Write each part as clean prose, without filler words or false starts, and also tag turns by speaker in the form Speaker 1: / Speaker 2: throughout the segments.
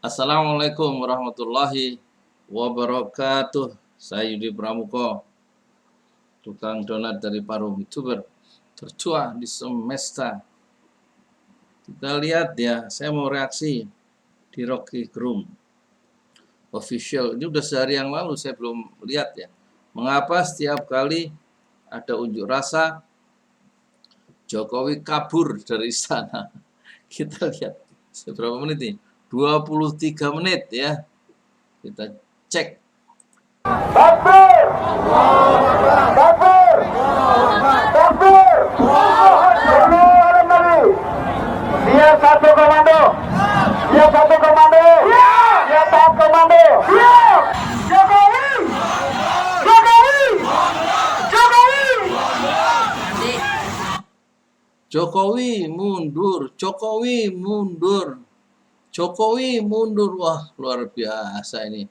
Speaker 1: Assalamualaikum warahmatullahi wabarakatuh. Saya Yudi Pramuko, tukang donat dari Paru YouTuber tercuah di semesta. Kita lihat ya, saya mau reaksi di Rocky Gerung official. Ini udah sehari yang lalu, saya belum lihat ya. Mengapa setiap kali ada unjuk rasa Jokowi kabur dari sana? Kita lihat seberapa menit nih? 23 menit ya. Kita cek.
Speaker 2: Takbir! Takbir! Takbir! Keluar kembali. Dia satu komando. Dia satu komando. Dia taat komando. Jokowi! Jokowi! Jokowi!
Speaker 1: Jokowi mundur, Jokowi mundur, Jokowi mundur. Wah, luar biasa ini.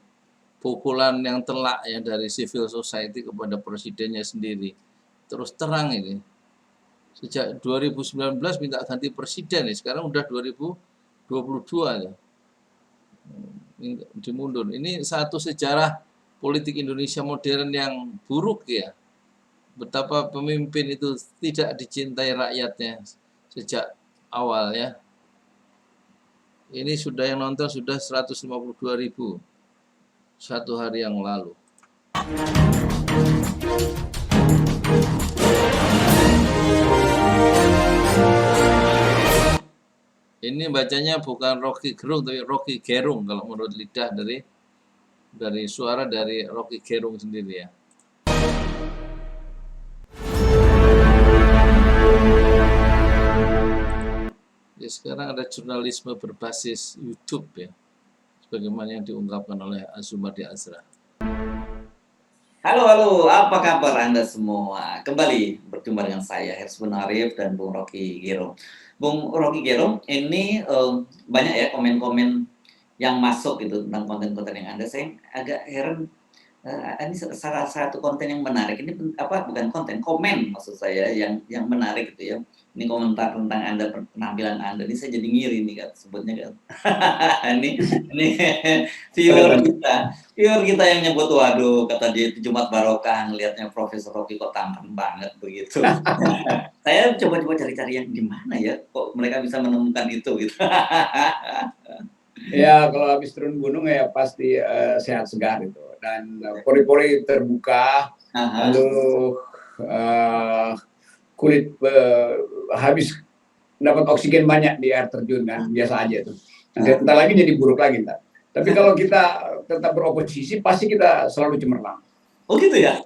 Speaker 1: Pukulan yang telak ya dari civil society kepada presidennya sendiri. Terus terang ini. Sejak 2019 minta ganti presiden nih, sekarang udah 2022 ya. Dimundur. Ini satu sejarah politik Indonesia modern yang buruk ya. Betapa pemimpin itu tidak dicintai rakyatnya sejak awal ya. Ini sudah yang nonton sudah 152.000 satu hari yang lalu. Ini bacanya bukan Rocky Gerung tapi Rocky Gerung kalau menurut lidah dari suara dari Rocky Gerung sendiri ya. Ya, sekarang ada jurnalisme berbasis YouTube ya, sebagaimana yang diungkapkan oleh Azumadi Azra.
Speaker 3: Halo, apa kabar Anda semua? Kembali berjumpa dengan saya, Hersbun Arif dan Bung Rocky Gerung. Bung Rocky Gerung, ini banyak ya komen-komen yang masuk gitu tentang konten-konten yang Anda. Saya agak heran, ini salah satu konten yang menarik. Ini bukan konten, komen maksud saya yang menarik gitu ya. Ini komentar tentang Anda, penampilan Anda. Ini saya jadi ngiri nih kan, sebutnya kan. ini viewer kita yang nyebut, waduh, kata dia itu Jumat Barokah, ngelihatnya Profesor Rocky kok tampan banget begitu. Saya coba-coba cari-cari yang di mana ya, kok mereka bisa menemukan itu gitu.
Speaker 4: Ya, kalau habis turun gunung ya pasti sehat segar itu, dan pori-pori terbuka, lalu kulit habis dapat oksigen banyak di air terjun kan, biasa aja tuh. Nanti entar lagi jadi buruk lagi ntar. Tapi kalau kita tetap beroposisi pasti kita selalu cemerlang.
Speaker 3: Oh gitu ya?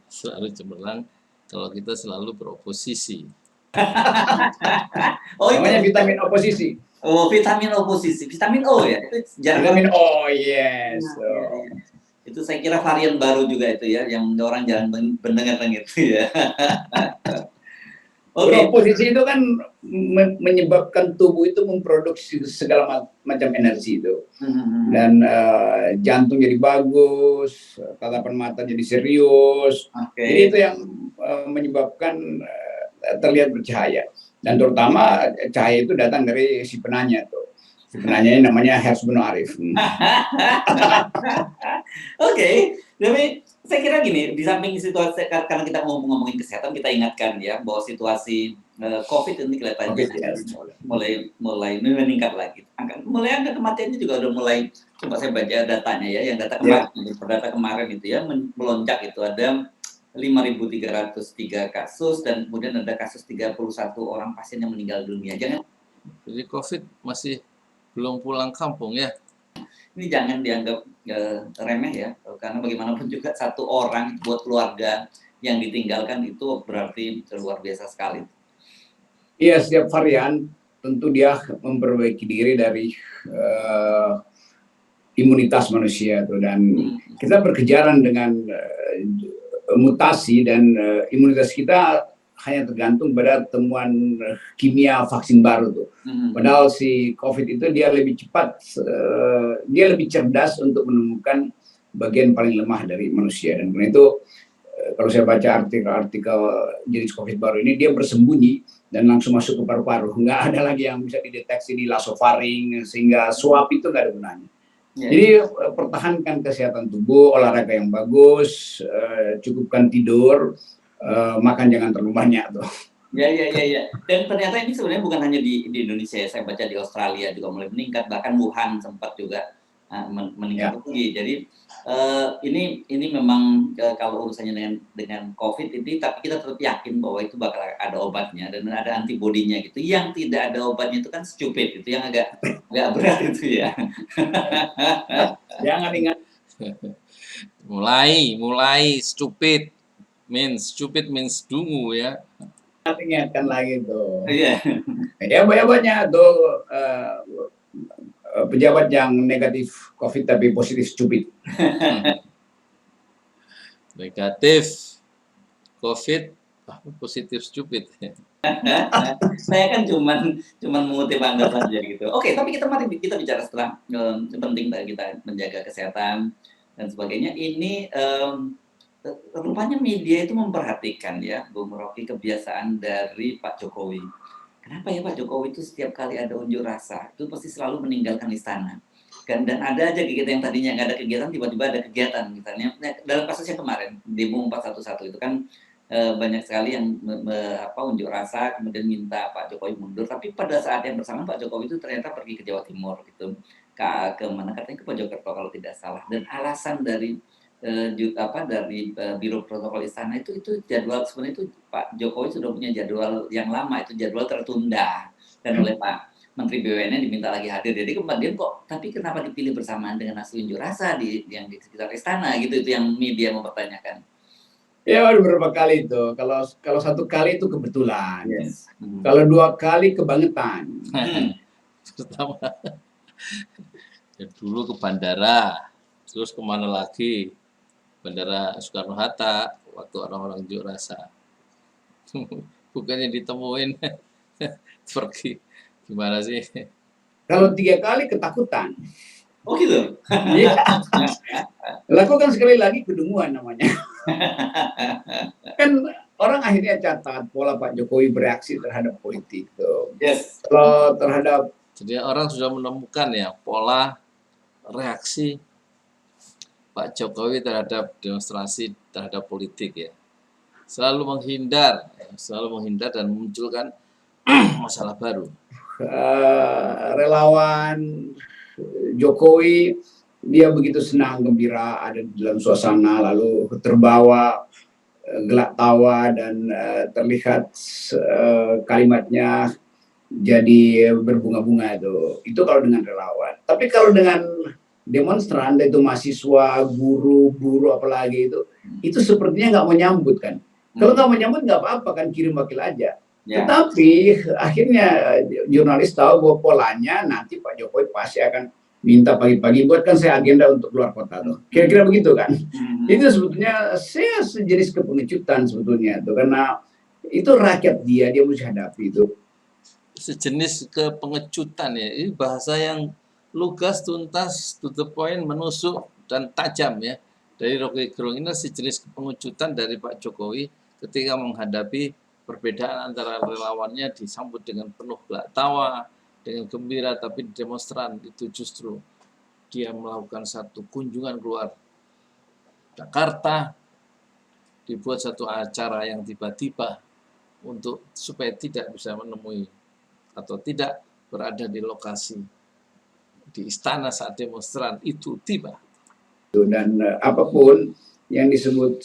Speaker 1: Selalu cemerlang kalau kita selalu beroposisi.
Speaker 3: Oh,
Speaker 4: namanya vitamin oposisi.
Speaker 3: Oh, vitamin oposisi, vitamin O ya?
Speaker 4: Vitamin O, yes.
Speaker 3: Itu saya kira varian baru juga itu ya, yang orang jangan mendengar-dengar itu ya.
Speaker 4: Beroposisi itu kan menyebabkan tubuh itu memproduksi segala macam energi itu. Dan jantung jadi bagus, tatapan mata jadi serius. Jadi itu yang menyebabkan terlihat bercahaya. Dan terutama cahaya itu datang dari si penanya tuh. Si penanya namanya Hersbun Arif.
Speaker 3: Oke, jadi saya kira gini, di samping situasi, karena kita ngomongin kesehatan, kita ingatkan ya bahwa situasi COVID ini kelihatannya mulai meningkat lagi. Angka kematiannya juga udah mulai, coba saya baca datanya ya, yang data kemarin itu ya, melonjak itu ada 5.303 kasus, dan kemudian ada kasus 31 orang pasien yang meninggal dunia.
Speaker 1: Jadi COVID masih belum pulang kampung ya.
Speaker 3: Ini jangan dianggap remeh ya, karena bagaimanapun juga satu orang buat keluarga yang ditinggalkan itu berarti luar biasa sekali.
Speaker 4: Iya, setiap varian tentu dia memperbaiki diri dari imunitas manusia tuh, dan kita berkejaran dengan mutasi, dan imunitas kita hanya tergantung pada temuan kimia vaksin baru tuh. Padahal si COVID itu dia lebih cepat, dia lebih cerdas untuk menemukan bagian paling lemah dari manusia. Dan karena itu kalau saya baca artikel-artikel jenis COVID baru ini, dia bersembunyi dan langsung masuk ke paru-paru. Nggak ada lagi yang bisa dideteksi di nasofaring, sehingga swab itu nggak ada gunanya. Jadi pertahankan kesehatan tubuh, olahraga yang bagus, cukupkan tidur, makan jangan terlalu banyak tuh.
Speaker 3: Ya. Dan ternyata ini sebenarnya bukan hanya di Indonesia ya. Saya baca di Australia juga mulai meningkat, bahkan Wuhan sempat juga meningkat tinggi. Jadi ini memang kalau urusannya dengan COVID ini, tapi kita tetap yakin bahwa itu bakal ada obatnya dan ada antibodinya gitu. Yang tidak ada obatnya itu kan stupid, itu yang agak berat itu ya.
Speaker 4: Jangan ingat.
Speaker 1: mulai stupid means dungu ya.
Speaker 4: Ingatkan lagi tuh.
Speaker 3: Iya.
Speaker 4: Ya banyak tuh pejabat yang negatif COVID tapi positif stupid.
Speaker 1: Negatif COVID, positif stupid.
Speaker 3: Saya kan cuman mengutip Anda saja gitu. Oke, tapi mari kita bicara setelah penting kita menjaga kesehatan dan sebagainya. Ini rupanya media itu memperhatikan ya, Bung Rocky, kebiasaan dari Pak Jokowi. Kenapa ya Pak Jokowi itu setiap kali ada unjuk rasa itu pasti selalu meninggalkan istana. Dan ada aja kegiatan yang tadinya nggak ada kegiatan, tiba-tiba ada kegiatan. Misalnya dalam kasus yang kemarin demo 411 itu kan banyak sekali yang unjuk rasa kemudian minta Pak Jokowi mundur. Tapi pada saat yang bersamaan Pak Jokowi itu ternyata pergi ke Jawa Timur gitu, ke mana katanya ke Mojokerto kalau tidak salah. Dan alasan dari dari Biro Protokol Istana itu jadwal sebenarnya itu Pak Jokowi sudah punya jadwal yang lama, itu jadwal tertunda dan oleh Pak Menteri BUMN diminta lagi hadir. Jadi kemudian tapi kenapa dipilih bersamaan dengan hasil unjuk rasa yang di sekitar istana gitu, itu yang media mempertanyakan.
Speaker 4: Ya ada beberapa kali itu. Kalau satu kali itu kebetulan.
Speaker 3: Yes.
Speaker 4: Kalau 2 kali kebangetan.
Speaker 1: Pertama ya dulu ke bandara, terus kemana lagi? Bandara Soekarno-Hatta waktu orang-orang unjuk rasa. Bukannya ditemuin pergi. Gimana sih?
Speaker 4: Kalau 3 kali ketakutan.
Speaker 3: Oh gitu.
Speaker 4: Ya. Lakukan sekali lagi kedunguan namanya. Kan orang akhirnya catat pola Pak Jokowi bereaksi terhadap politik tuh.
Speaker 3: Yes.
Speaker 4: Kalau terhadap,
Speaker 1: jadi orang sudah menemukan ya pola reaksi Pak Jokowi terhadap demonstrasi terhadap politik ya. Selalu menghindar dan memunculkan masalah baru.
Speaker 4: Relawan Jokowi dia begitu senang gembira ada di dalam suasana, lalu terbawa gelak tawa dan terlihat kalimatnya jadi berbunga-bunga itu kalau dengan relawan. Tapi kalau dengan demonstran, itu mahasiswa, guru apalagi itu sepertinya nggak mau nyambut kan. Kalau nggak mau nyambut nggak apa-apa kan, kirim wakil aja. Tetapi akhirnya jurnalis tahu bahwa polanya nanti Pak Jokowi pasti akan minta pagi-pagi buatkan saya agenda untuk keluar kota tuh. Kira-kira begitu kan. Itu sebetulnya saya sejenis kepengecutan sebetulnya tuh, karena itu rakyat dia mesti hadapi itu.
Speaker 1: Sejenis kepengecutan ya. Ini bahasa yang lugas, tuntas, to the point, menusuk dan tajam ya. Dari Rocky Gerung ini sejenis kepengecutan dari Pak Jokowi ketika menghadapi perbedaan antara relawannya disambut dengan penuh gelak tawa, dengan gembira, tapi demonstran itu justru dia melakukan satu kunjungan keluar Jakarta, dibuat satu acara yang tiba-tiba supaya tidak bisa menemui atau tidak berada di lokasi di istana saat demonstran itu tiba.
Speaker 4: Dan apapun yang disebut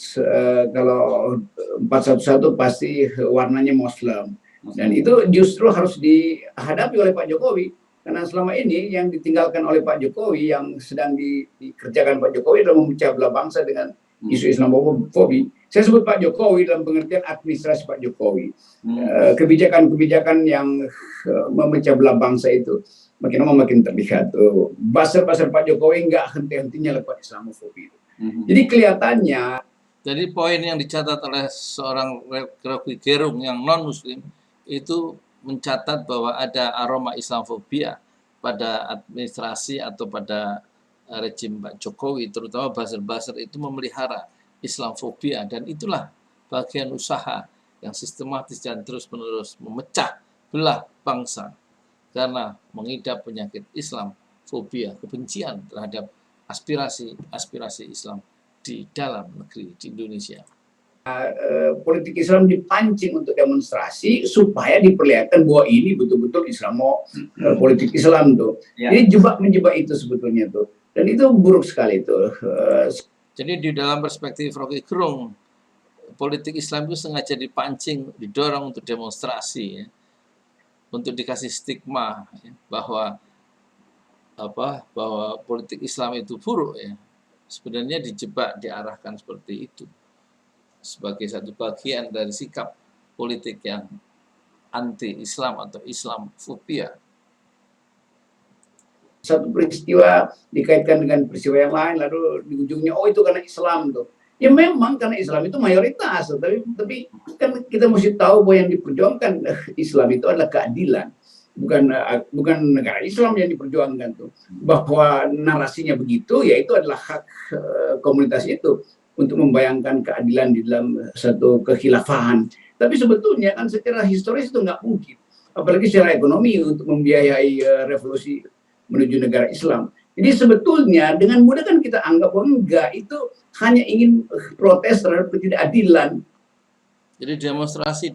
Speaker 4: kalau 411 pasti warnanya Muslim. Dan itu justru harus dihadapi oleh Pak Jokowi. Karena selama ini yang ditinggalkan oleh Pak Jokowi, yang sedang dikerjakan Pak Jokowi adalah memecah belah bangsa dengan isu Islamofobi. Saya sebut Pak Jokowi dalam pengertian administrasi Pak Jokowi. Kebijakan-kebijakan yang memecah belah bangsa itu makin lama makin terlihat. Basar-basar Pak Jokowi nggak henti-hentinya lewat Islamofobi. Jadi kelihatannya.
Speaker 1: Jadi poin yang dicatat oleh seorang Rocky Gerung yang non-Muslim itu mencatat bahwa ada aroma Islamofobia pada administrasi atau pada rejim Pak Jokowi, terutama buzzer-buzzer itu memelihara Islamofobia, dan itulah bagian usaha yang sistematis dan terus-menerus memecah belah bangsa karena mengidap penyakit Islam, fobia, kebencian terhadap aspirasi Islam di dalam negeri, di Indonesia.
Speaker 4: Politik Islam dipancing untuk demonstrasi supaya diperlihatkan bahwa ini betul-betul Islamo politik Islam tuh.
Speaker 3: Ya.
Speaker 4: Jadi menjebak itu sebetulnya tuh. Dan itu buruk sekali tuh.
Speaker 1: Jadi di dalam perspektif Rocky Gerung, politik Islam itu sengaja dipancing, didorong untuk demonstrasi, ya, untuk dikasih stigma, ya, bahwa politik Islam itu buruk, ya. Sebenarnya dijebak, diarahkan seperti itu sebagai satu bagian dari sikap politik yang anti-Islam atau Islamofobia.
Speaker 4: Satu peristiwa dikaitkan dengan peristiwa yang lain, lalu di ujungnya oh itu karena Islam tuh. Ya memang karena Islam itu mayoritas, tapi kan kita mesti tahu bahwa yang diperjuangkan Islam itu adalah keadilan, bukan negara Islam yang diperjuangkan tuh. Bahwa narasinya begitu, yaitu adalah hak komunitas itu untuk membayangkan keadilan di dalam satu kekhilafahan. Tapi sebetulnya kan secara historis itu nggak mungkin, apalagi secara ekonomi untuk membiayai revolusi menuju negara Islam. Jadi sebetulnya dengan mudah kan kita anggap bahwa enggak, itu hanya ingin protes terhadap ketidakadilan.
Speaker 1: Jadi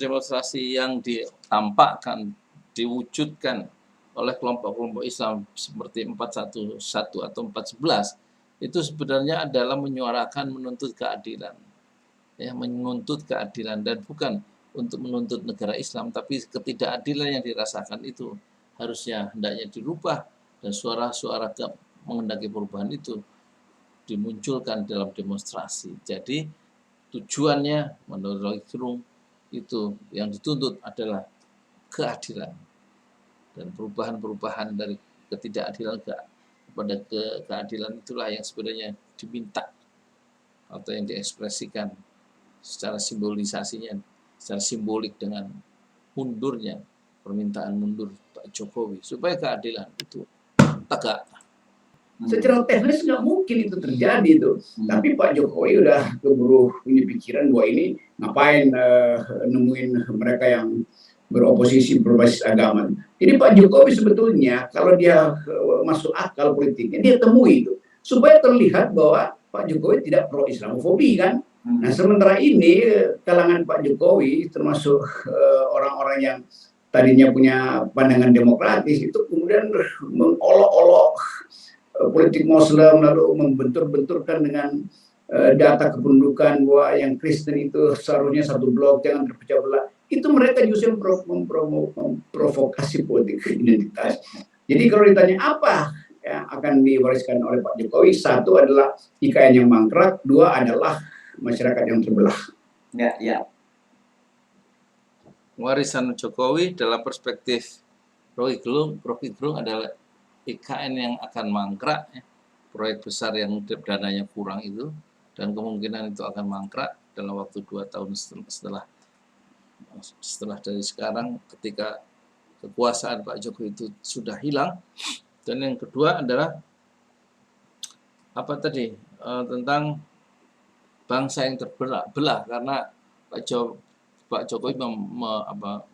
Speaker 1: demonstrasi yang ditampakkan, diwujudkan oleh kelompok-kelompok Islam seperti 411 atau 411 itu sebenarnya adalah menyuarakan menuntut keadilan. Ya, menuntut keadilan dan bukan untuk menuntut negara Islam, tapi ketidakadilan yang dirasakan itu harusnya hendaknya dirubah dan suara-suara mengendaki perubahan itu dimunculkan dalam demonstrasi. Jadi tujuannya menurut Rocky Gerung itu yang dituntut adalah keadilan dan perubahan-perubahan dari ketidakadilan kepada keadilan itulah yang sebenarnya diminta atau yang diekspresikan secara simbolisasinya, secara simbolik dengan mundurnya permintaan mundur Pak Jokowi supaya keadilan itu tegak.
Speaker 4: Secara teknis nggak mungkin itu terjadi tuh. Tapi Pak Jokowi udah keburu punya pikiran bahwa ini ngapain nemuin mereka yang beroposisi berbasis agama. Jadi Pak Jokowi sebetulnya kalau dia masuk akal politiknya, dia temui itu supaya terlihat bahwa Pak Jokowi tidak pro Islamofobi kan. Nah sementara ini kalangan Pak Jokowi termasuk orang-orang yang tadinya punya pandangan demokratis itu kemudian mengolok-olok politik Muslim, lalu membentur-benturkan dengan data kependudukan bahwa yang Kristen itu seharusnya satu blok, jangan terpecah belah. Itu mereka justru memprovokasi politik identitas. Jadi kalau ditanya apa yang akan diwariskan oleh Pak Jokowi, satu adalah IKN yang mangkrak, dua adalah masyarakat yang terbelah.
Speaker 3: Ya.
Speaker 1: Warisan Jokowi dalam perspektif Rocky Gerung adalah IKN yang akan mangkrak, ya, proyek besar yang dananya kurang itu, dan kemungkinan itu akan mangkrak dalam waktu 2 tahun setelah dari sekarang ketika kekuasaan Pak Jokowi itu sudah hilang. Dan yang kedua adalah tentang bangsa yang terbelah karena Pak Jokowi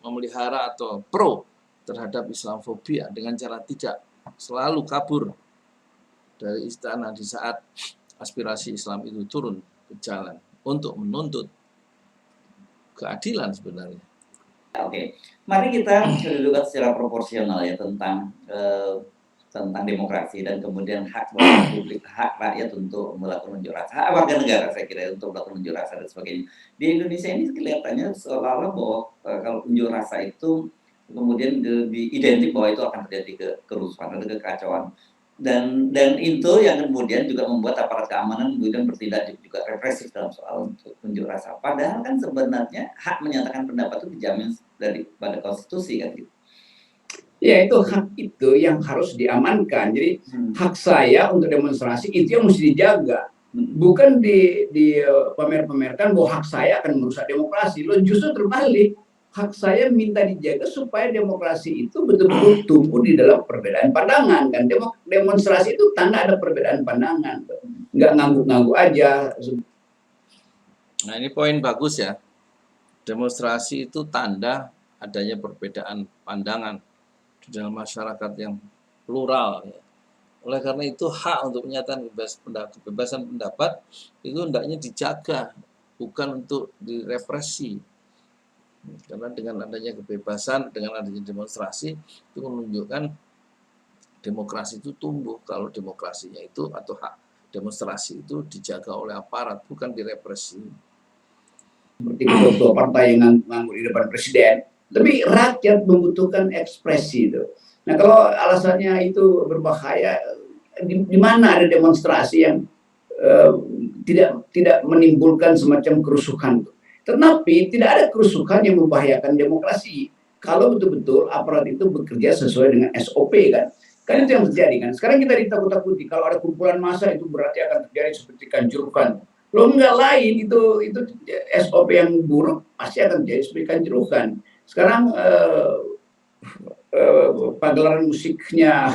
Speaker 1: memelihara atau pro terhadap Islamofobia dengan cara tidak selalu kabur dari istana di saat aspirasi Islam itu turun ke jalan untuk menuntut keadilan sebenarnya.
Speaker 3: Oke, mari kita dudukkan secara proporsional ya tentang demokrasi dan kemudian hak publik, hak rakyat untuk melakukan unjuk rasa, hak warga negara saya kira untuk melakukan unjuk rasa dan sebagainya. Di Indonesia ini kelihatannya seolah-olah bahwa kalau unjuk rasa itu kemudian diidentik bahwa itu akan terjadi kerusuhan atau kekacauan dan itu yang kemudian juga membuat aparat keamanan kemudian bertindak juga represif dalam soal unjuk rasa. Padahal kan sebenarnya hak menyatakan pendapat itu dijamin pada konstitusi kan gitu.
Speaker 4: Ya itu hak itu yang harus diamankan. Jadi hak saya untuk demonstrasi itu yang mesti dijaga. Bukan dipamer-pamerkan bahwa hak saya akan merusak demokrasi. Lo justru terbalik. Hak saya minta dijaga supaya demokrasi itu betul-betul tumbuh di dalam perbedaan pandangan kan. Demonstrasi itu tanda ada perbedaan pandangan, nggak ngangguk-ngangguk aja.
Speaker 1: Nah ini poin bagus ya. demonstrasi itu tanda adanya perbedaan pandangan di dalam masyarakat yang plural. Ya. Oleh karena itu hak untuk menyatakan kebebasan pendapat itu hendaknya dijaga, bukan untuk direpresi. Karena dengan adanya kebebasan, dengan adanya demonstrasi itu menunjukkan demokrasi itu tumbuh. Kalau demokrasinya itu atau hak demonstrasi itu dijaga oleh aparat, bukan direpresi.
Speaker 4: Seperti ketua partai yang nganggur di depan presiden, tapi rakyat membutuhkan ekspresi itu. Nah, kalau alasannya itu berbahaya, di mana ada demonstrasi yang tidak menimbulkan semacam kerusuhan. Tetapi tidak ada kerusuhan yang membahayakan demokrasi kalau betul-betul aparat itu bekerja sesuai dengan SOP kan. Kan itu yang terjadi kan. Sekarang kita ditakut-takuti kalau ada kumpulan massa itu berarti akan terjadi seperti Kanjuruhan. Lo enggak lain itu SOP yang buruk pasti akan terjadi seperti Kanjuruhan. Sekarang pagelaran musiknya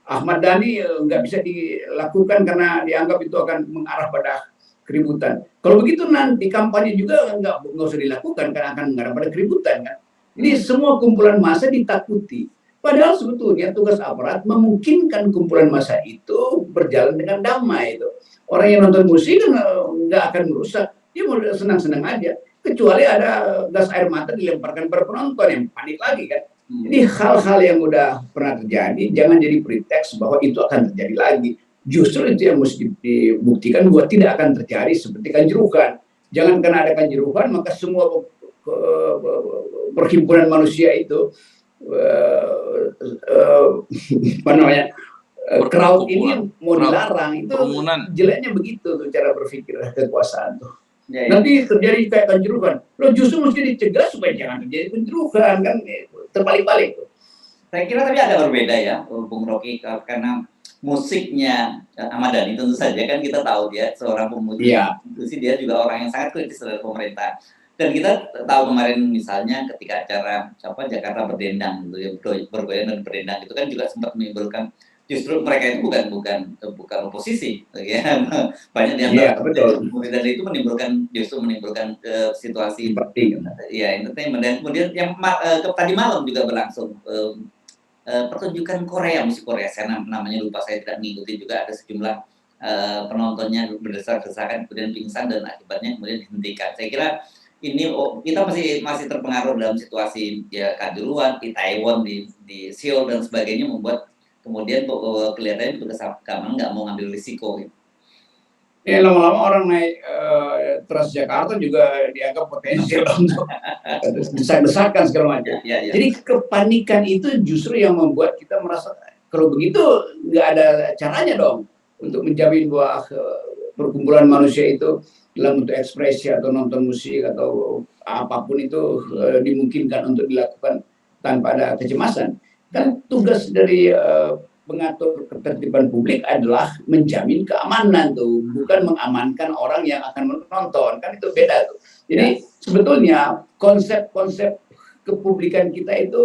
Speaker 4: Ahmad Dhani nggak bisa dilakukan karena dianggap itu akan mengarah pada keributan. Kalau begitu nanti kampanye juga nggak usah dilakukan karena akan mengarah pada keributan kan. Ini semua kumpulan massa ditakuti. Padahal sebetulnya tugas aparat memungkinkan kumpulan massa itu berjalan dengan damai itu. Orang yang nonton musik kan nggak akan merusak, dia mau senang-senang aja. Kecuali ada gas air mata dilemparkan pada penonton yang panik lagi kan. Jadi hal-hal yang udah pernah terjadi jangan jadi pretext bahwa itu akan terjadi lagi. Justru itu yang mesti dibuktikan bahwa tidak akan terjadi seperti Kanjuruhan. Jangan karena ada Kanjuruhan maka semua perhimpunan manusia itu apa namanya crowd ini mau dilarang. Itu jeleknya begitu tuh cara berpikir kekuasaan tuh. Ya. Nanti terjadi kayak Kanjuruhan. Lo justru mesti dicegah supaya jangan terjadi Kanjuruhan kan, terbalik-balik.
Speaker 3: Saya kira tapi agak berbeda ya, Bung Rocky, karena musiknya Ahmad Dhani tentu saja kan kita tahu dia seorang pemuji konstitusi, dia juga orang yang sangat kritis terhadap pemerintah. Dan kita tahu kemarin misalnya ketika acara Jakarta Berdendang gitu ya, bergoyang dan berdendang itu kan juga sempat menimbulkan justru mereka itu bukan oposisi, ya. Banyak yang dan itu justru menimbulkan situasi
Speaker 4: seperti
Speaker 3: ya entertainment. Dan kemudian yang tadi malam juga berlangsung pertunjukan Korea, musik Korea, saya namanya lupa, saya tidak mengikuti juga, ada sejumlah penontonnya berdesak-desakan kemudian pingsan dan akibatnya kemudian dihentikan. Saya kira ini kita masih terpengaruh dalam situasi ya Kanjuruhan di Taiwan, di Seoul dan sebagainya, membuat kemudian kelihatannya petugas keamanan nggak mau ngambil risiko gitu.
Speaker 4: Ya lama-lama orang naik Transjakarta juga dianggap potensial untuk desak-desakan segala macam. Ya. Jadi kepanikan itu justru yang membuat kita merasa kalau begitu nggak ada caranya dong untuk menjamin bahwa perkumpulan manusia itu dalam bentuk ekspresi atau nonton musik atau apapun itu dimungkinkan untuk dilakukan tanpa ada kecemasan. Kan tugas dari pengatur ketertiban publik adalah menjamin keamanan tuh, bukan mengamankan orang yang akan menonton, kan itu beda tuh. Jadi sebetulnya konsep-konsep kepublikan kita itu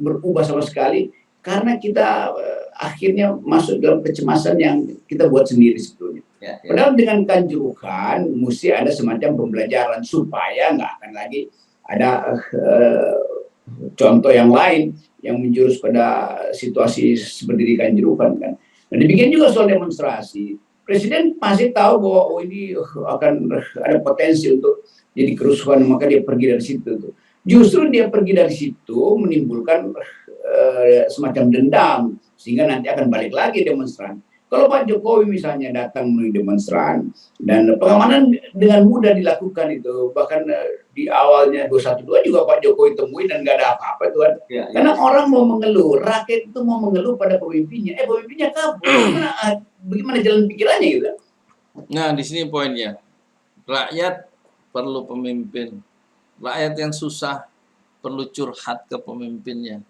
Speaker 4: berubah sama sekali karena kita akhirnya masuk dalam kecemasan yang kita buat sendiri sebetulnya. Padahal dengan Kanjuruhan mesti ada semacam pembelajaran supaya nggak akan lagi ada contoh yang lain yang menjurus pada situasi seperti di Kanjuruhan kan. Dan demikian juga soal demonstrasi. Presiden pasti tahu bahwa ini akan ada potensi untuk jadi kerusuhan, maka dia pergi dari situ. Justru dia pergi dari situ menimbulkan semacam dendam sehingga nanti akan balik lagi demonstran. Kalau Pak Jokowi misalnya datang melalui demonstran dan pengamanan dengan mudah dilakukan itu, bahkan di awalnya 212 juga Pak Jokowi temui dan nggak ada apa-apa tuh kan. Karena orang mau mengeluh, rakyat itu mau mengeluh pada pemimpinnya, pemimpinnya kabur, bagaimana jalan pikirannya gitu.
Speaker 1: Nah di sini poinnya, rakyat perlu pemimpin, rakyat yang susah perlu curhat ke pemimpinnya.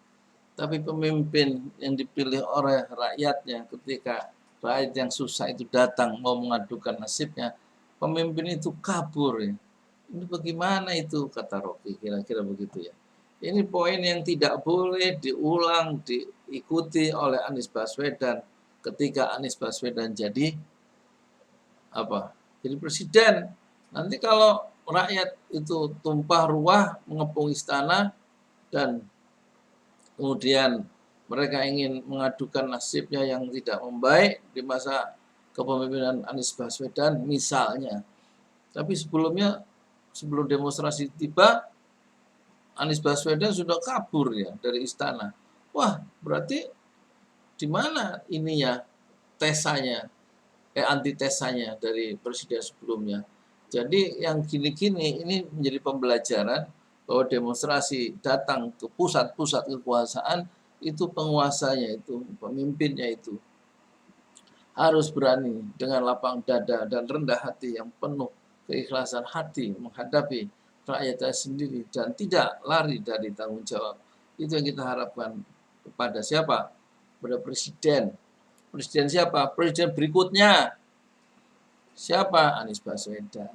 Speaker 1: Tapi pemimpin yang dipilih oleh rakyatnya ketika rakyat yang susah itu datang mau mengadukan nasibnya, pemimpin itu kabur ya. Ini bagaimana itu, kata Rocky, kira-kira begitu ya. Ini poin yang tidak boleh diulang, diikuti oleh Anies Baswedan ketika Anies Baswedan jadi apa? Jadi presiden. Nanti kalau rakyat itu tumpah ruah mengepung istana dan kemudian mereka ingin mengadukan nasibnya yang tidak membaik di masa kepemimpinan Anies Baswedan misalnya. Tapi sebelum demonstrasi tiba, Anies Baswedan sudah kabur ya dari istana. Wah, berarti di mana ininya tesanya, antitesanya dari presiden sebelumnya. Jadi yang gini-gini ini menjadi pembelajaran bahwa demonstrasi datang ke pusat-pusat kekuasaan itu penguasanya itu, pemimpinnya itu harus berani dengan lapang dada dan rendah hati yang penuh keikhlasan hati menghadapi rakyatnya sendiri dan tidak lari dari tanggung jawab. Itu yang kita harapkan kepada siapa? Pada presiden. Presiden siapa? Presiden berikutnya. Siapa? Anies Baswedan.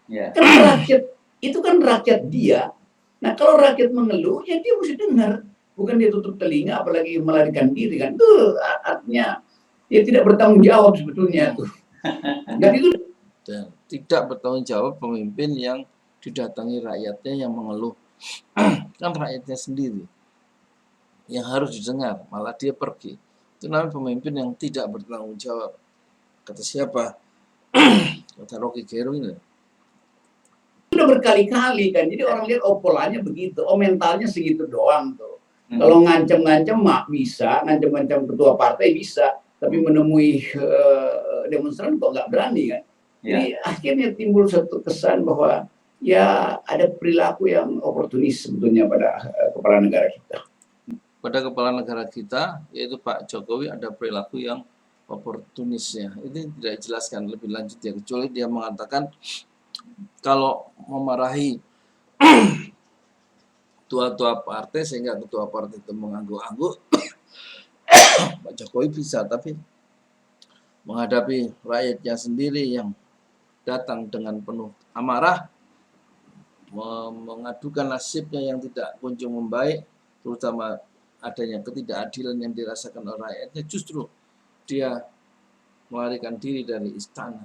Speaker 3: Ya.
Speaker 4: Kan rakyat itu kan rakyat dia. Nah kalau rakyat mengeluh, ya dia mesti dengar. Bukan dia tutup telinga, apalagi melarikan diri kan. Itu artinya dia tidak bertanggung jawab sebetulnya tuh. Dan itu
Speaker 1: Dan tidak bertanggung jawab pemimpin yang didatangi rakyatnya yang mengeluh. Kan rakyatnya sendiri yang harus didengar, malah dia pergi. Itu namanya pemimpin yang tidak bertanggung jawab. Kata siapa? Kata Rocky Gerung ini.
Speaker 4: sudah berkali-kali kan. Jadi orang lihat polanya begitu, mentalnya segitu doang tuh. Kalau ngancam-ngancam mak bisa, ngancam-ngancam ketua partai bisa, tapi menemui demonstran kok nggak berani kan. Jadi akhirnya timbul satu kesan bahwa ya ada perilaku yang oportunis sebetulnya pada kepala negara kita.
Speaker 1: Pada kepala negara kita, yaitu Pak Jokowi, ada perilaku yang oportunisnya. Ini tidak dijelaskan lebih lanjut ya, kecuali dia mengatakan kalau memarahi tua-tua partai sehingga ketua partai itu mengangguk-angguk, Pak Jokowi bisa, tapi menghadapi rakyatnya sendiri yang datang dengan penuh amarah, mengadukan nasibnya yang tidak kunjung membaik, terutama adanya ketidakadilan yang dirasakan oleh rakyatnya, justru dia melarikan diri dari istana.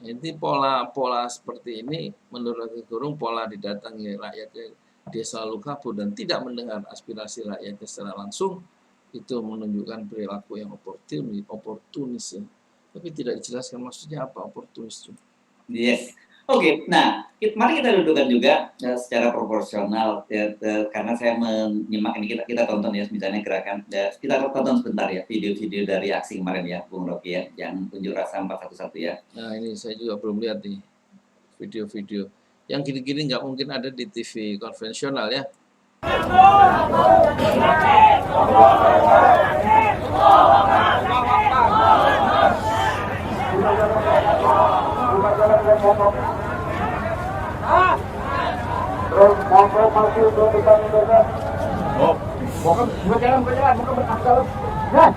Speaker 1: Ini pola seperti ini menurut Rocky Gerung, pola didatangi rakyatnya, dia selalu kabur dan tidak mendengar aspirasi rakyatnya secara langsung. Itu menunjukkan perilaku yang oportunis ya. Tapi tidak dijelaskan maksudnya apa oportunis itu.
Speaker 3: Yes. Oke, nah mari kita dudukkan juga secara proporsional ya, karena saya menyimak ini kita tonton ya misalnya gerakan kita tonton sebentar ya video-video dari aksi kemarin ya Bung Rocky ya yang unjuk rasa 411 ya.
Speaker 1: Nah ini saya juga belum lihat nih video-video yang gini-gini nggak mungkin ada di TV konvensional ya.
Speaker 2: Terus mogok masih untuk depan juga. Mogok berjalan, mogok berasal. Ya.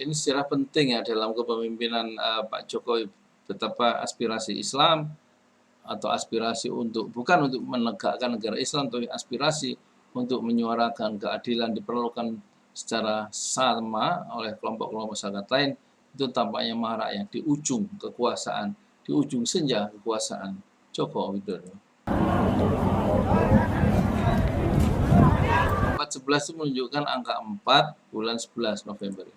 Speaker 1: Ini secara penting ya dalam kepemimpinan Pak Jokowi, betapa aspirasi Islam atau aspirasi bukan untuk menegakkan negara Islam, tapi aspirasi untuk menyuarakan keadilan diperlukan secara sama oleh kelompok-kelompok masyarakat lain, itu tampaknya marak yang di ujung kekuasaan, di ujung senja kekuasaan Joko Widodo. 411 itu menunjukkan angka 4 bulan 11 November.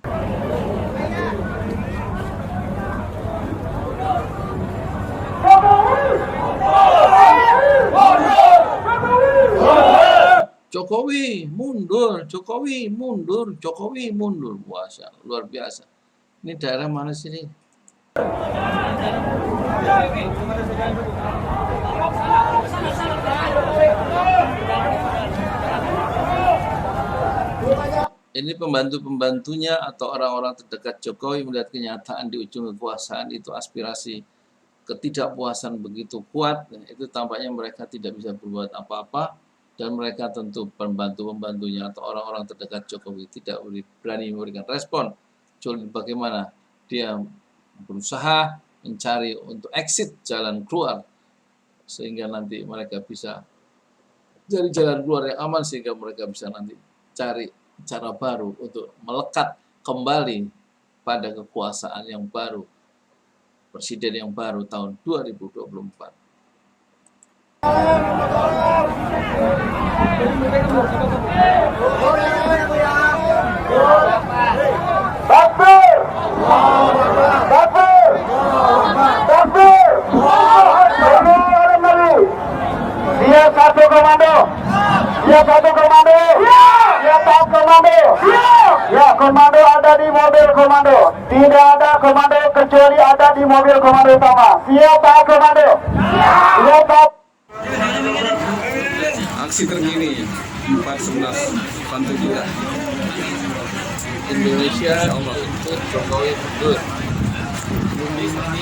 Speaker 1: Jokowi mundur, Jokowi mundur, Jokowi mundur. Wah, luar biasa. Ini daerah mana sih ini? Ini pembantu-pembantunya atau orang-orang terdekat Jokowi melihat kenyataan di ujung kekuasaan itu aspirasi ketidakpuasan begitu kuat, itu tampaknya mereka tidak bisa berbuat apa-apa dan mereka tentu pembantu-pembantunya atau orang-orang terdekat Jokowi tidak berani memberikan respon. Kecuali bagaimana dia berusaha mencari untuk exit jalan keluar sehingga nanti mereka bisa dari jalan keluar yang aman sehingga mereka bisa nanti cari cara baru untuk melekat kembali pada kekuasaan yang baru, presiden yang baru tahun 2024.
Speaker 2: Takbir! Takbir! Takbir! Dia satu komando. Dia satu komando. Dia satu komando. Ya, komando ada di mobil komando. Tidak ada komando kecuali ada di mobil komando utama. Siap Pak Komando. Siap Pak.
Speaker 5: Aksi terkini 411 bantu kita.
Speaker 1: Indonesia tuntut Jokowi mundur.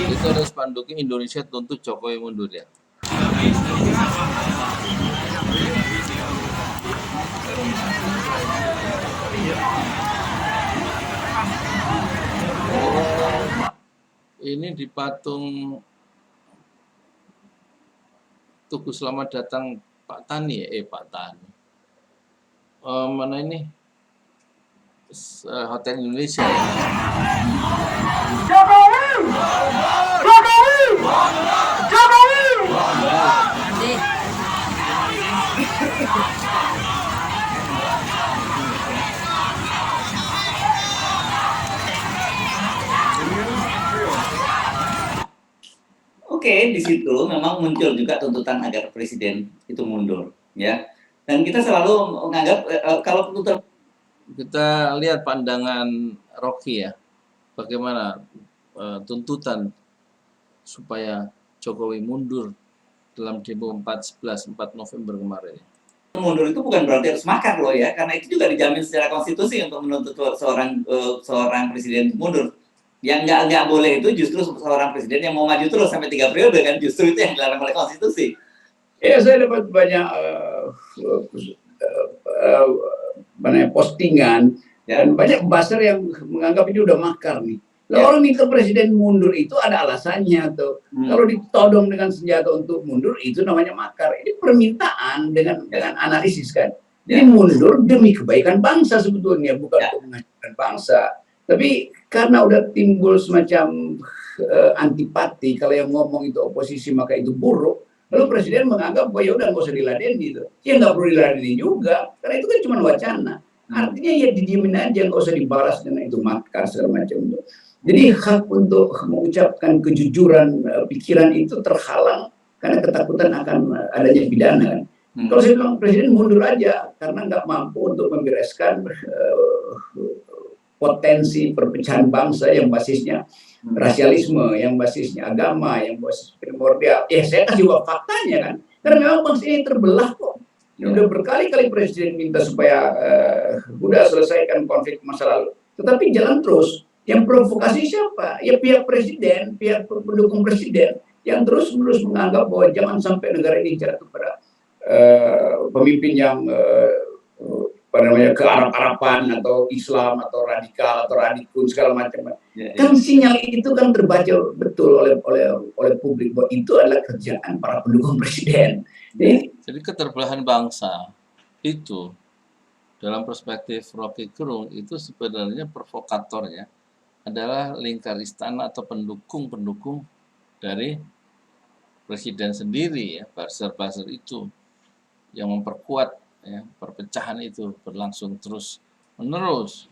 Speaker 1: Itu ada spanduknya, Indonesia tuntut Jokowi mundur ya. Ini di patung Tugu Selamat Datang Pak Tani ya, Pak Tani. Mana ini? Hotel Indonesia ya.
Speaker 2: Jokowi! Jokowi! Jokowi!
Speaker 3: Oke, di situ memang muncul juga tuntutan agar presiden itu mundur, ya. Dan kita selalu menganggap kalau tuntutan.
Speaker 1: Kita lihat pandangan Rocky ya, bagaimana tuntutan supaya Jokowi mundur dalam demo 4 November kemarin.
Speaker 3: Mundur itu bukan berarti harus makar loh ya, karena itu juga dijamin secara konstitusi untuk menuntut seorang presiden itu mundur. Yang nggak boleh itu justru seorang presiden yang mau maju terus sampai 3 periode kan, justru itu yang dilarang oleh konstitusi.
Speaker 4: Ya, saya dapat banyak postingan dan banyak buzzer yang menganggap ini udah makar nih. Lah orang minta presiden mundur itu ada alasannya tuh. Kalau ditodong dengan senjata untuk mundur itu namanya makar. Ini permintaan dengan analisis kan. Ini mundur demi kebaikan bangsa sebetulnya, bukan untuk menghancurkan bangsa. Tapi karena udah timbul semacam antipati, kalau yang ngomong itu oposisi maka itu buruk. Lalu presiden menganggap bahwa ya udah nggak usah diladeni gitu. Ya nggak perlu diladeni juga, karena itu kan cuma wacana. Artinya ya didiemin aja, nggak usah dibalas dengan itu makar segala macam. Jadi hak untuk mengucapkan kejujuran pikiran itu terhalang karena ketakutan akan adanya pidana. Kalau saya bilang presiden mundur aja karena nggak mampu untuk membereskan potensi perpecahan bangsa yang basisnya rasialisme, yang basisnya agama, yang basis primordial. Saya kasih juga faktanya kan, karena memang bangsa ini terbelah kok. Udah berkali-kali presiden minta supaya udah selesaikan konflik masa lalu, tetapi jalan terus. Yang provokasi siapa? Ya pihak presiden, pihak pendukung presiden yang terus-menerus menganggap bahwa jangan sampai negara ini jatuh pada pemimpin yang ke Arab-Araban atau Islam atau radikal atau radikun segala macam. Kan sinyal itu kan terbaca betul oleh publik bahwa itu adalah kerjaan para pendukung presiden.
Speaker 1: Jadi keterbelahan bangsa itu dalam perspektif Rocky Gerung itu sebenarnya provokatornya adalah lingkar istana atau pendukung-pendukung dari presiden sendiri ya, buzzer-buzzer itu yang memperkuat ya, perpecahan itu berlangsung terus menerus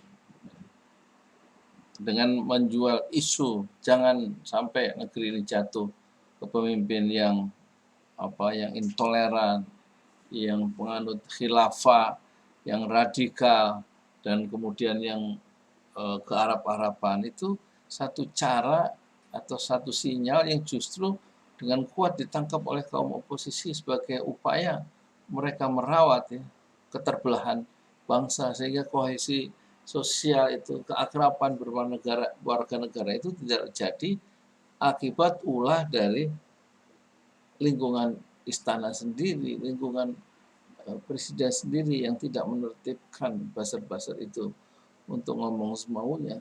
Speaker 1: dengan menjual isu jangan sampai negeri ini jatuh ke pemimpin yang yang intoleran, yang penganut khilafah, yang radikal, dan kemudian yang ke Arab-Araban. Itu satu cara atau satu sinyal yang justru dengan kuat ditangkap oleh kaum oposisi sebagai upaya mereka merawat ya, keterbelahan bangsa sehingga kohesi sosial itu, keakraban warga negara itu tidak terjadi akibat ulah dari lingkungan istana sendiri, lingkungan presiden sendiri yang tidak menertibkan buzzer-buzzer itu untuk ngomong semaunya.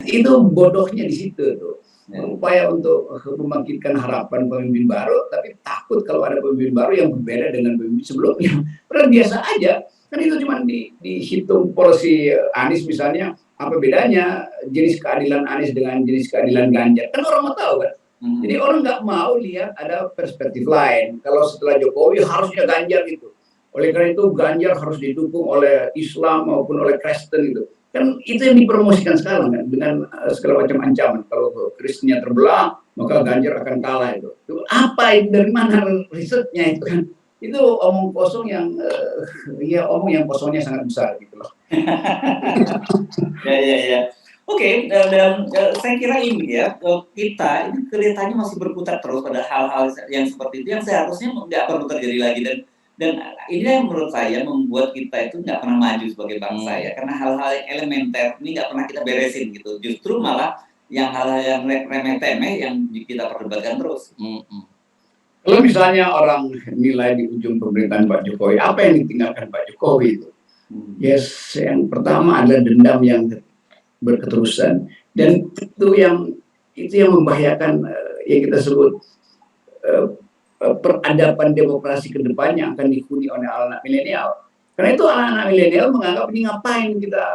Speaker 4: Itu bodohnya di situ tuh. Upaya untuk membangkitkan harapan pemimpin baru, tapi takut kalau ada pemimpin baru yang berbeda dengan pemimpin sebelumnya. Padahal biasa aja. Kan itu cuma dihitung polisi Anies misalnya, apa bedanya jenis keadilan Anies dengan jenis keadilan Ganjar? Kan orang mau tahu kan. Jadi orang nggak mau lihat ada perspektif lain. Kalau setelah Jokowi harusnya Ganjar gitu. Oleh karena itu Ganjar harus didukung oleh Islam maupun oleh Kristen gitu. Kan itu yang dipromosikan sekarang kan dengan segala macam ancaman. Kalau Kristennya terbelah, maka Ganjar akan kalah itu. Apa itu, dari mana risetnya itu kan? Itu omong kosong yang ya omong yang kosongnya sangat besar gitu loh.
Speaker 3: Ya. Oke, dan saya kira ini ya, kita ini kelihatannya masih berputar terus pada hal-hal yang seperti itu yang seharusnya nggak perlu terjadi lagi, dan ini yang menurut saya membuat kita itu nggak pernah maju sebagai bangsa ya, karena hal-hal yang elementer ini nggak pernah kita beresin gitu, justru malah yang hal-hal yang remeh-temeh yang kita perdebatkan terus.
Speaker 4: Kalau misalnya orang nilai di ujung pemerintahan Pak Jokowi, apa yang ditinggalkan Pak Jokowi itu? Yes, yang pertama adalah dendam yang berketerusan, dan itu yang membahayakan yang kita sebut peradaban demokrasi ke depan yang akan dihuni oleh anak milenial. Karena itu anak-anak milenial menganggap ini ngapain kita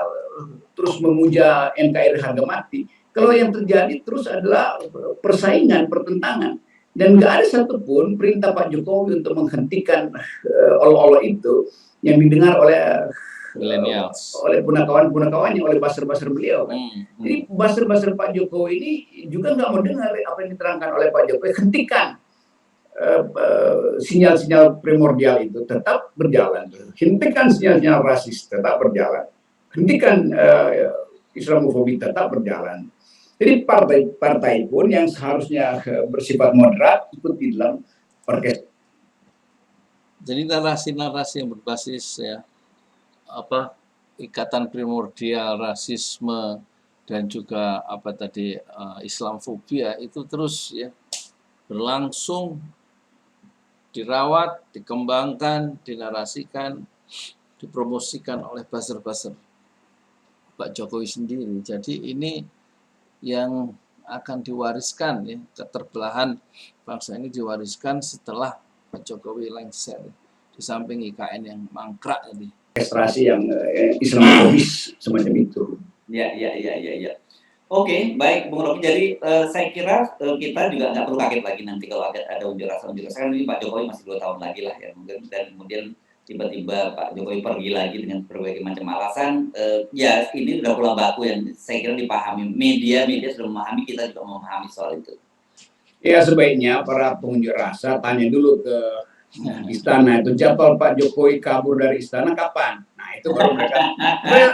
Speaker 4: terus memuja NKRI harga mati. Kalau yang terjadi terus adalah persaingan, pertentangan, dan nggak ada satupun perintah Pak Jokowi untuk menghentikan olo-olo itu yang didengar oleh
Speaker 1: Millennials.
Speaker 4: oleh punakawan-punakawannya, oleh baser-baser beliau kan. Jadi baser-baser Pak Jokowi ini juga nggak mau dengar apa yang diterangkan oleh Pak Jokowi. Hentikan sinyal-sinyal primordial itu tetap berjalan. Hentikan sinyal-sinyal rasis tetap berjalan. Hentikan Islamofobi tetap berjalan. Jadi partai-partai pun yang seharusnya bersifat moderat ikut di dalam orkestra.
Speaker 1: Jadi narasi-narasi yang berbasis ya ikatan primordial, rasisme, dan juga Islamofobia itu terus ya berlangsung, dirawat, dikembangkan, dinarasikan, dipromosikan oleh buzzer-buzzer Pak Jokowi sendiri. Jadi ini yang akan diwariskan ya, keterbelahan bangsa ini diwariskan setelah Pak Jokowi lengser, di samping IKN yang mangkrak tadi.
Speaker 4: Orkestrasi yang Islamofobis semacam itu.
Speaker 3: Ya. Oke, baik Bung Rocky. Jadi saya kira kita juga nggak perlu kaget lagi nanti kalau ada unjuk rasa. Karena ini Pak Jokowi masih 2 tahun lagi lah ya mungkin, dan kemudian tiba-tiba Pak Jokowi pergi lagi dengan berbagai macam alasan. Ya ini udah pola baku yang saya kira dipahami. Media sudah memahami, kita juga memahami soal itu.
Speaker 4: Ya sebaiknya para pengunjuk rasa tanya dulu ke istana itu, jadwal Pak Jokowi kabur dari istana kapan? Nah itu baru mereka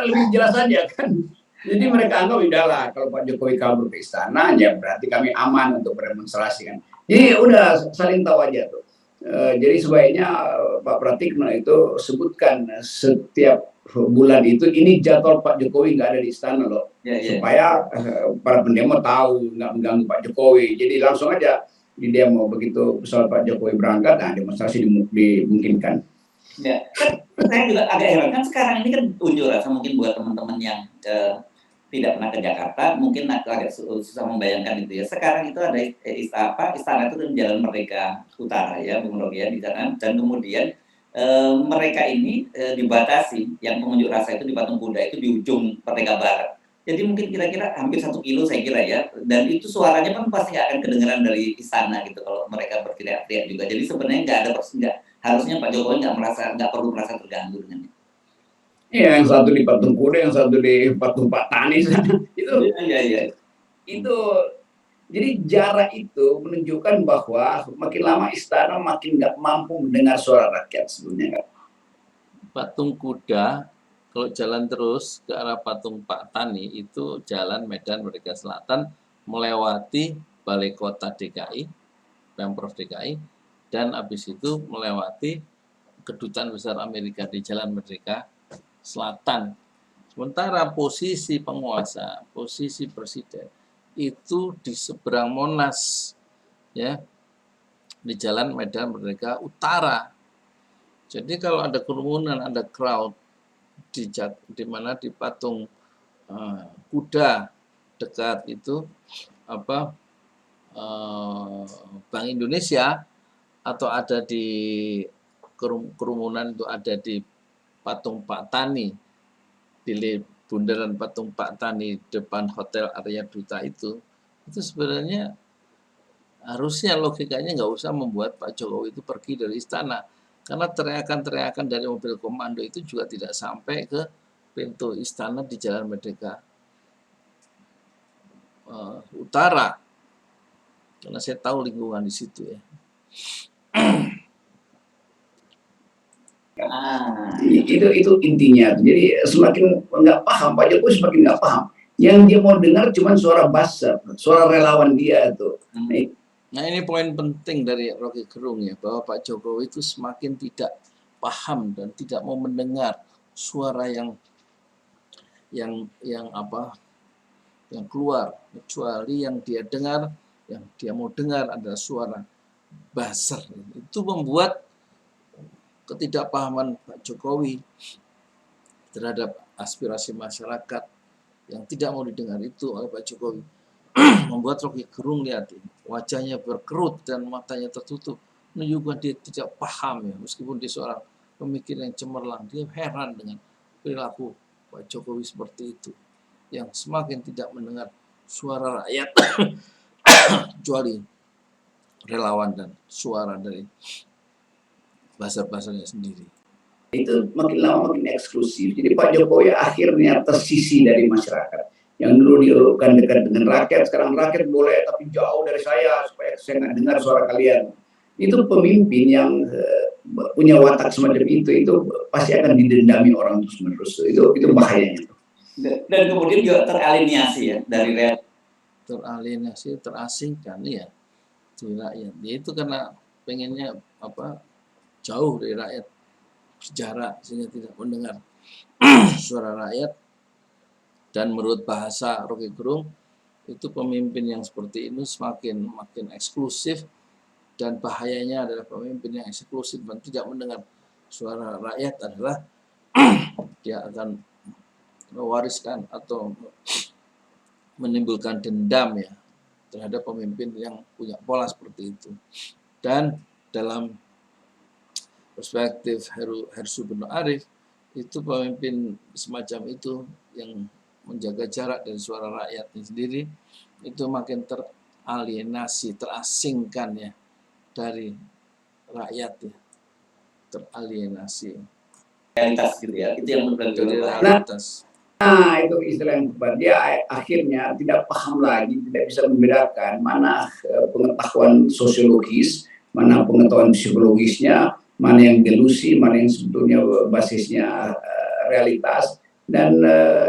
Speaker 4: lebih jelas saja kan. Jadi mereka anggap udahlah kalau Pak Jokowi kabur ke istana ya berarti kami aman untuk berdemonstrasi kan. Jadi udah saling tahu aja tuh. Jadi sebaiknya Pak Pratikno itu sebutkan setiap bulan itu ini jadwal Pak Jokowi nggak ada di istana loh, supaya para pendemo tahu nggak mengganggu Pak Jokowi. Jadi langsung aja di demo begitu pesawat Pak Jokowi berangkat, nah demonstrasi dimungkinkan.
Speaker 3: Ya, kan saya juga agak heran kan sekarang ini kan unjuk rasa mungkin buat teman-teman yang tidak pernah ke Jakarta mungkin agak susah membayangkan itu ya. Sekarang itu ada istana itu di Jalan Merdeka Utara ya, Bung Rocky ya, di sana, dan kemudian mereka ini dibatasi, yang pengunjuk rasa itu di Patung Kuda itu di ujung Merdeka Barat. Jadi mungkin kira-kira hampir 1 kilo saya kira ya, dan itu suaranya kan pasti nggak akan kedengeran dari istana gitu kalau mereka berteriak-teriak juga. Jadi sebenarnya harusnya Pak Jokowi nggak perlu merasa terganggu dengan itu.
Speaker 4: Iya, yang satu di Patung Kuda, yang satu di Patung Pak Tani itu.
Speaker 3: Iya.
Speaker 4: Itu jadi jarak itu menunjukkan bahwa makin lama istana makin nggak mampu mendengar suara rakyat sebenarnya.
Speaker 1: Patung Kuda kalau jalan terus ke arah Patung Pak Tani itu jalan Medan Merdeka Selatan melewati Balai Kota DKI, Pemprov DKI, dan habis itu melewati Kedutaan Besar Amerika di Jalan Merdeka Selatan. Sementara posisi penguasa, posisi presiden itu di seberang Monas, ya, di Jalan Medan Merdeka Utara. Jadi kalau ada kerumunan, ada crowd di mana di Patung Kuda dekat itu Bank Indonesia, atau ada di kerumunan itu ada di patung Pak Tani di bundaran patung Pak Tani depan Hotel Arya Duta itu sebenarnya harusnya logikanya nggak usah membuat Pak Jokowi itu pergi dari istana, karena teriakan-teriakan dari mobil komando itu juga tidak sampai ke pintu istana di Jalan Merdeka Utara, karena saya tahu lingkungan di situ ya.
Speaker 4: Itu intinya. Jadi semakin nggak paham Pak Jokowi, semakin nggak paham. Yang dia mau dengar cuma suara buzzer, suara relawan dia itu.
Speaker 1: Nah ini poin penting dari Rocky Gerung ya, bahwa Pak Jokowi itu semakin tidak paham dan tidak mau mendengar suara yang keluar, kecuali yang dia dengar, yang dia mau dengar adalah suara buzzer. Itu membuat ketidakpahaman Pak Jokowi terhadap aspirasi masyarakat yang tidak mau didengar itu oleh Pak Jokowi membuat Rocky Gerung lihat wajahnya berkerut dan matanya tertutup, menunjukkan dia tidak paham ya, meskipun dia seorang pemikir yang cemerlang. Dia heran dengan perilaku Pak Jokowi seperti itu, yang semakin tidak mendengar suara rakyat kecuali relawan dan suara dari buzzer-buzzernya sendiri.
Speaker 4: Itu makin lama makin eksklusif. Jadi Pak Jokowi akhirnya tersisi dari masyarakat. Yang dulu diurutkan dekat dengan rakyat, sekarang rakyat boleh tapi jauh dari saya supaya saya nggak dengar suara kalian. Itu pemimpin yang punya watak semacam itu pasti akan didendami orang terus menerus. Itu bahayanya.
Speaker 3: Dan kemudian juga teralienasi ya dari rakyat.
Speaker 1: Teralienasi, terasingkan ya di rakyat. Ya, itu karena pengennya jauh dari rakyat, berjarak sehingga tidak mendengar suara rakyat. Dan menurut bahasa Rocky Gerung itu pemimpin yang seperti ini makin eksklusif, dan bahayanya adalah pemimpin yang eksklusif dan tidak mendengar suara rakyat adalah dia akan mewariskan atau menimbulkan dendam ya terhadap pemimpin yang punya pola seperti itu. Dan dalam perspektif Hersubun Arif, itu pemimpin semacam itu yang menjaga jarak dari suara rakyatnya sendiri, itu makin teralienasi, terasingkan ya dari rakyat ya, teralienasi
Speaker 3: Realitas gitu ya, itu yang
Speaker 1: dari realitas.
Speaker 4: Nah, itu istilah yang tepat. Dia akhirnya tidak paham lagi, tidak bisa membedakan mana pengetahuan sosiologis, mana pengetahuan psikologisnya, mana yang delusi, mana yang sebetulnya basisnya realitas. Dan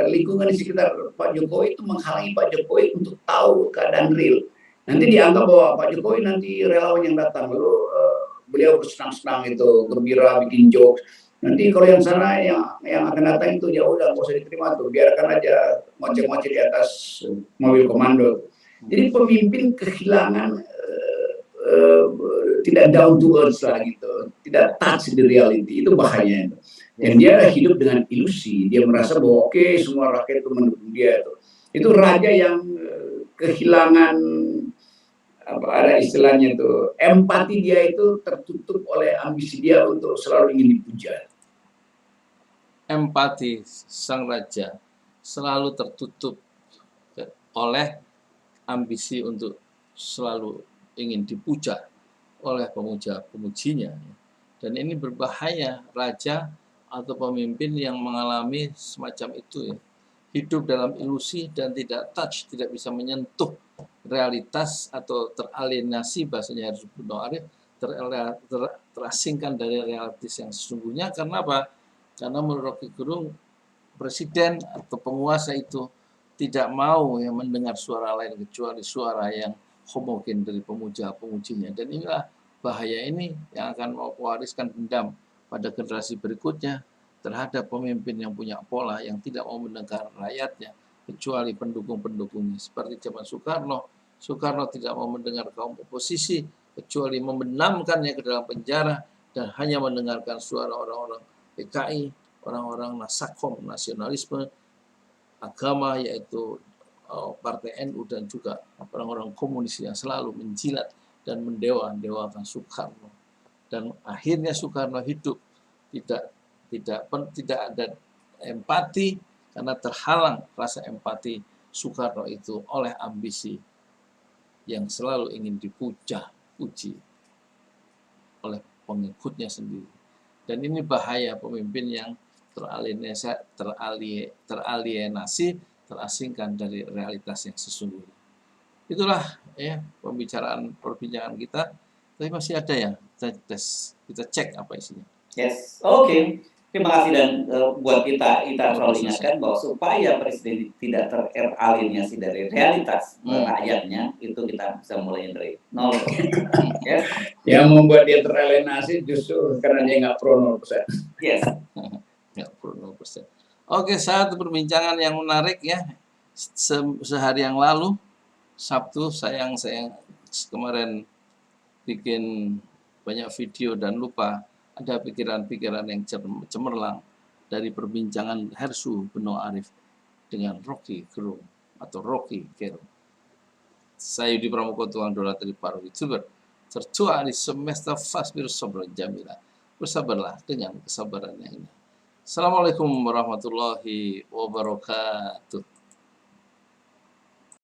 Speaker 4: lingkungan di sekitar Pak Jokowi itu menghalangi Pak Jokowi untuk tahu keadaan real. Nanti dianggap bahwa Pak Jokowi nanti relawan yang datang, lalu beliau bersenang-senang itu, gembira, bikin jokes. Nanti kalau yang sana yang akan datang itu ya udah nggak usah diterima tuh, biarkan aja ngoceh-ngoceh di atas mobil komando. Jadi pemimpin kehilangan tidak down to earth lah gitu, tidak touch the reality, itu bahayanya. Dan dia hidup dengan ilusi, dia merasa bahwa oke, semua rakyat itu mendukung dia. Itu raja yang kehilangan ada istilahnya itu, empati dia itu tertutup oleh ambisi dia untuk selalu ingin dipuja.
Speaker 1: Empati sang raja selalu tertutup oleh ambisi untuk selalu ingin dipuja oleh pemuja-pemujinya. Dan ini berbahaya, raja atau pemimpin yang mengalami semacam itu ya, hidup dalam ilusi dan tidak touch, tidak bisa menyentuh realitas atau teralienasi, bahasanya Hersubun Arif, terasingkan dari realitas yang sesungguhnya. Karena apa? Karena menurut Rocky Gerung, presiden atau penguasa itu tidak mau ya mendengar suara lain kecuali suara yang homogen dari pemuja-pemujinya. Dan inilah bahaya ini yang akan mewariskan dendam pada generasi berikutnya terhadap pemimpin yang punya pola yang tidak mau mendengar rakyatnya kecuali pendukung-pendukungnya. Seperti zaman Soekarno tidak mau mendengar kaum oposisi kecuali membenamkannya ke dalam penjara dan hanya mendengarkan suara orang-orang PKI, orang-orang nasakom, nasionalisme, agama, yaitu Partai NU, dan juga orang-orang komunis yang selalu menjilat dan mendewa-dewakan Soekarno. Dan akhirnya Soekarno hidup tidak tidak ada empati karena terhalang rasa empati Soekarno itu oleh ambisi yang selalu ingin dipuji oleh pengikutnya sendiri. Dan ini bahaya pemimpin yang teralienasi, terasingkan dari realitas yang sesungguhnya. Itulah ya perbincangan kita. Tapi masih ada ya, kita cek apa isinya.
Speaker 3: Yes, oke. Terima kasih dan buat kita selalu ingatkan bahwa supaya presiden tidak teralienasi dari realitas rakyatnya, itu kita bisa mulai dari nol. Yes.
Speaker 4: Yang membuat dia teralienasi justru karena dia nggak pro 0%.
Speaker 3: Yes.
Speaker 1: Nggak pro 0%. Oke, satu perbincangan yang menarik ya. Sehari yang lalu, Sabtu, saya kemarin bikin banyak video dan lupa ada pikiran-pikiran yang cemerlang dari perbincangan Hersu Beno Arif dengan Rocky Gerung atau Rocky Gerung. Saya Yudi Pramuko, tukang donat dari para YouTuber, tertua di semesta Fasbir Sabra Jamila. Bersabarlah dengan kesabaran yang ini. Assalamualaikum warahmatullahi wabarakatuh.